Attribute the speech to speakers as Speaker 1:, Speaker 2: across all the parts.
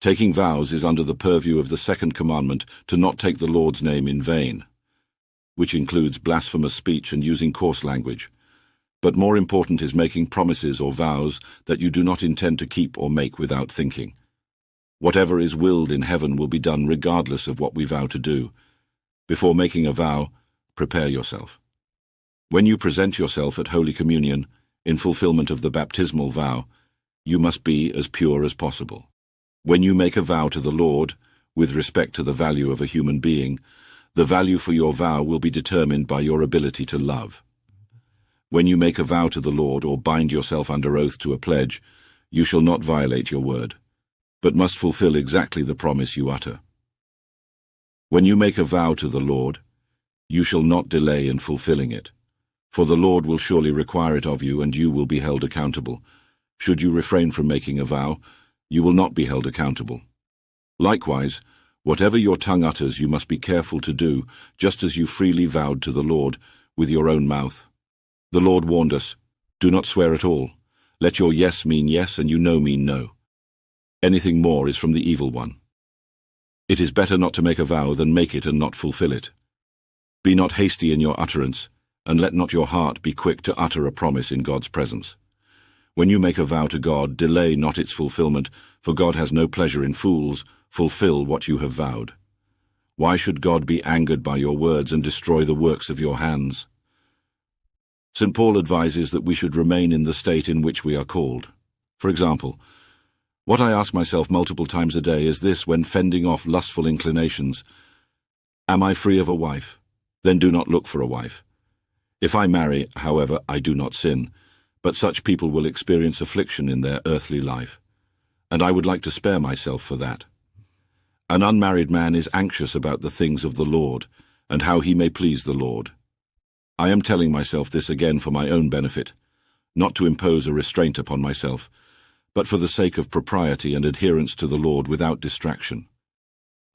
Speaker 1: Taking vows is under the purview of the second commandment to not take the Lord's name in vain, which includes blasphemous speech and using coarse language. But more important is making promises or vows that you do not intend to keep or make without thinking. Whatever is willed in heaven will be done regardless of what we vow to do. Before making a vow, prepare yourself. When you present yourself at Holy Communion, in fulfillment of the baptismal vow, you must be as pure as possible. When you make a vow to the Lord, with respect to the value of a human being, the value for your vow will be determined by your ability to love. When you make a vow to the Lord or bind yourself under oath to a pledge, you shall not violate your word, but must fulfill exactly the promise you utter. When you make a vow to the Lord, you shall not delay in fulfilling it, for the Lord will surely require it of you, and you will be held accountable. Should you refrain from making a vow, you will not be held accountable. Likewise, whatever your tongue utters you must be careful to do, just as you freely vowed to the Lord with your own mouth. The Lord warned us, "Do not swear at all. Let your yes mean yes and your no mean no. Anything more is from the evil one." It is better not to make a vow than make it and not fulfill it. Be not hasty in your utterance, and let not your heart be quick to utter a promise in God's presence. When you make a vow to God, delay not its fulfillment, for God has no pleasure in fools. Fulfill what you have vowed. Why should God be angered by your words and destroy the works of your hands? St. Paul advises that we should remain in the state in which we are called. For example, what I ask myself multiple times a day is this when fending off lustful inclinations: am I free of a wife? Then do not look for a wife. If I marry, however, I do not sin, but such people will experience affliction in their earthly life, and I would like to spare myself for that. An unmarried man is anxious about the things of the Lord, and how he may please the Lord. I am telling myself this again for my own benefit, not to impose a restraint upon myself, but for the sake of propriety and adherence to the Lord without distraction.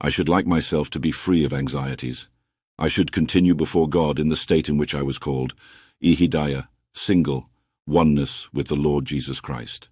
Speaker 1: I should like myself to be free of anxieties. I should continue before God in the state in which I was called, ihidaya, single, oneness with the Lord Jesus Christ.